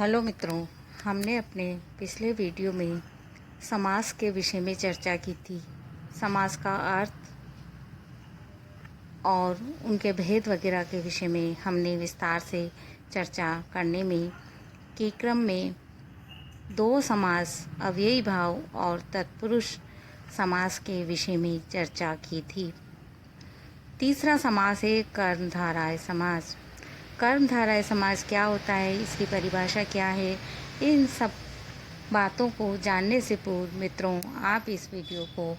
Hello मित्रों, हमने अपने पिछले वीडियो में समास के विषय में चर्चा की थी। समास का अर्थ और उनके भेद वगैरह के विषय में हमने विस्तार से चर्चा करने में के क्रम में दो समास अव्ययी भाव और तत्पुरुष समास के विषय में चर्चा की थी। तीसरा समास है कर्मधारय समास। कर्मधारय समास क्या होता है, इसकी परिभाषा क्या है, इन सब बातों को जानने से पूर्व मित्रों आप इस वीडियो को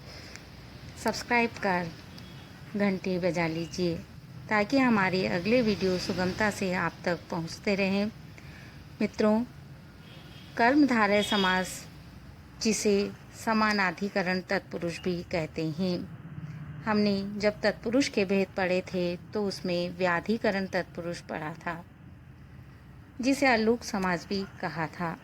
सब्सक्राइब कर घंटी बजा लीजिए ताकि हमारे अगले वीडियो सुगमता से आप तक पहुंचते रहें। मित्रों, कर्मधारय समास जिसे समानाधिकरण तत्पुरुष भी कहते हैं, हमने जब तत्पुरुष के भेद पढ़े थे तो उसमें व्याधिकरण तत्पुरुष पढ़ा था जिसे अलूक समास भी कहा था।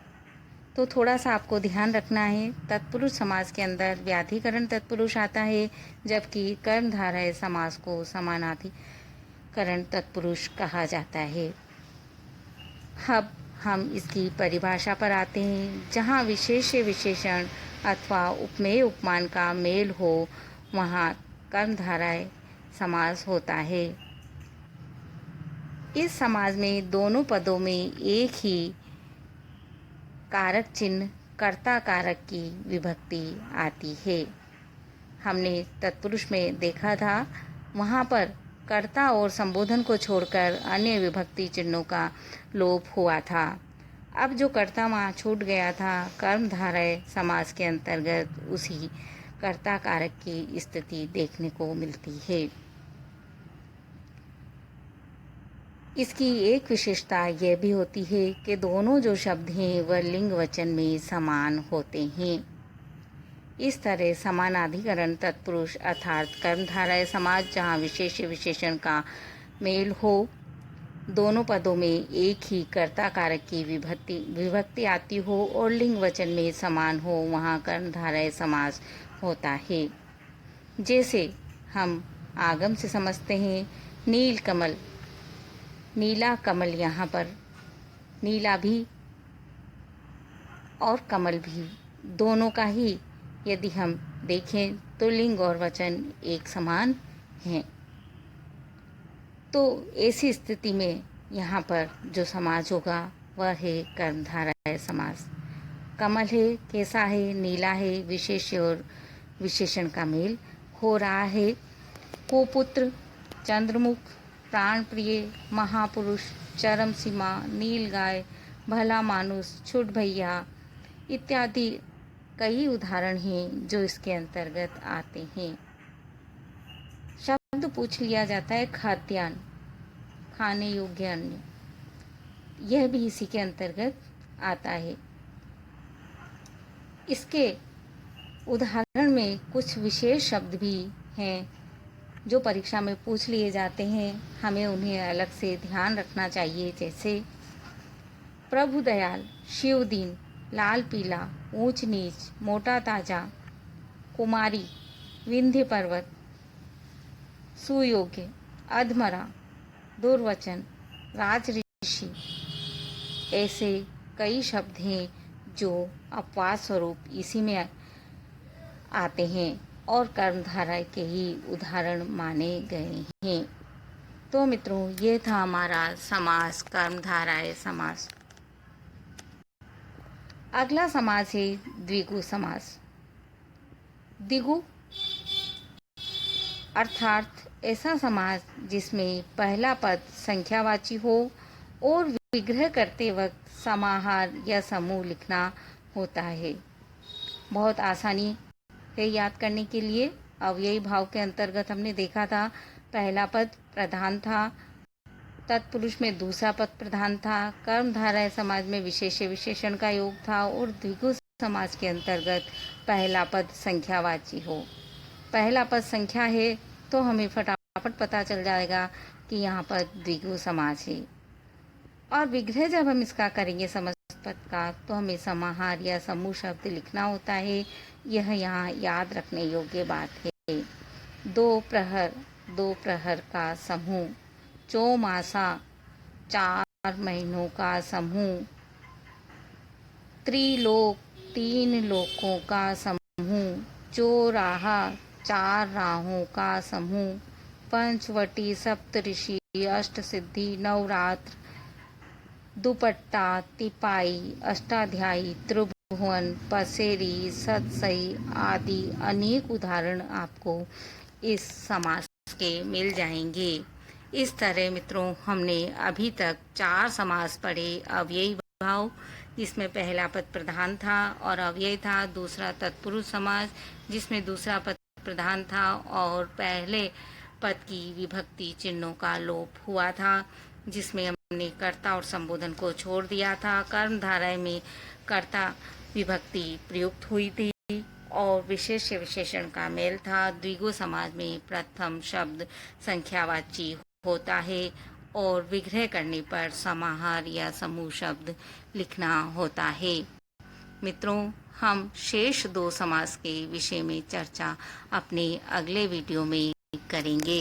तो थोड़ा सा आपको ध्यान रखना है, तत्पुरुष समास के अंदर व्याधिकरण तत्पुरुष आता है जबकि कर्मधारय समास को समानाधिकरण तत्पुरुष कहा जाता है। अब हम इसकी परिभाषा पर आते हैं। जहाँ विशेष्य विशेषण अथवा उपमेय उपमान का मेल हो वहाँ कर्मधारय समास होता है। इस समास में दोनों पदों में एक ही कारक चिन्ह कर्ता कारक की विभक्ति आती है। हमने तत्पुरुष में देखा था, वहाँ पर कर्ता और संबोधन को छोड़कर अन्य विभक्ति चिन्हों का लोप हुआ था। अब जो कर्ता वहाँ छूट गया था, कर्मधारय समास के अंतर्गत उसी कर्ता कारक की स्थिति देखने को मिलती है। इसकी एक विशेषता यह भी होती है कि दोनों जो शब्द हैं वह लिंग वचन में समान होते हैं। इस तरह समानाधिकरण तत्पुरुष अर्थात कर्मधारय समास जहाँ विशेष्य विशेषण का मेल हो, दोनों पदों में एक ही कर्ता कारक की विभक्ति आती हो और लिंग वचन में समान हो, वहाँ कर्मधारय समास होता है। जैसे हम आगम से समझते हैं, नील कमल, नीला कमल, यहाँ पर नीला भी और कमल भी दोनों का ही यदि हम देखें तो लिंग और वचन एक समान हैं। तो ऐसी स्थिति में यहाँ पर जो समास होगा वह है कर्मधारय समास। कमल है, कैसा है, नीला है, विशेष्य और विशेषण का मेल हो रहा है। कुपुत्र, चंद्रमुख, प्राण प्रिय, महापुरुष, चरम सीमा, नील गाय, भला मानुष, छुट भैया इत्यादि कई उदाहरण हैं जो इसके अंतर्गत आते हैं। शब्द पूछ लिया जाता है खाद्यान्न, खाने योग्य अन्न, यह भी इसी के अंतर्गत आता है। इसके उदाहरण में कुछ विशेष शब्द भी हैं जो परीक्षा में पूछ लिए जाते हैं, हमें उन्हें अलग से ध्यान रखना चाहिए। जैसे प्रभु दयाल, शिव दीन, लाल पीला, ऊंच नीच, मोटा ताजा, कुमारी, विंध्य पर्वत, सुयोग्य, अधमरा, दुर्वचन, राज ऋषि, ऐसे कई शब्द हैं जो अपवाद स्वरूप इसी में आते हैं और कर्मधारय के ही उदाहरण माने गए हैं। तो मित्रों, ये था हमारा समास कर्मधारय समास। अगला समास है द्विगु समास। द्विगु अर्थात ऐसा समास जिसमें पहला पद संख्यावाची हो और विग्रह करते वक्त समाहार या समूह लिखना होता है। बहुत आसानी है याद करने के लिए। अव्ययी भाव के अंतर्गत हमने देखा था, पहला पद प्रधान था, तत्पुरुष में दूसरा पद प्रधान था, कर्मधारय समाज में विशेष्य विशेषण का योग था और द्विगु समाज के अंतर्गत पहला पद संख्यावाची हो। पहला पद संख्या है तो हमें फटाफट पता चल जाएगा कि यहाँ पर द्विगु समास है। और विग्रह जब हम इसका करेंगे समस्त पद का तो हमें समाहार या समूह शब्द लिखना होता है। यह यहाँ याद रखने योग्य बात है। दो प्रहर का समूह, चौमासा 4 महीनों का समूह, त्रिलोक 3 लोकों का समूह, चौराहा 4 राहों का समूह, पंचवटी सप्तऋषि, अष्टसिद्धि, नवरात्र, दुपट्टा, तिपाई, अष्टाध्यायी, त्रिभुवन, पसेरी, सतसई आदि अनेक उदाहरण आपको इस समास के मिल जाएंगे। इस तरह मित्रों हमने अभी तक 4 समास पढ़े। अव्ययी भाव जिसमें पहला पद प्रधान था और अव्यय था, दूसरा तत्पुरुष समास जिसमें दूसरा पद प्रधान था और पहले पद की विभक्ति चिन्हों का लोप हुआ था, जिसमें हमने कर्ता और संबोधन को छोड़ दिया था। कर्मधारय में कर्ता विभक्ति प्रयुक्त हुई थी और विशेष्य विशेषण का मेल था। द्विगु समाज में प्रथम शब्द संख्यावाची होता है और विग्रह करने पर समाहार या समूह शब्द लिखना होता है। मित्रों, हम शेष 2 समास के विषय में चर्चा अपने अगले वीडियो में करेंगे।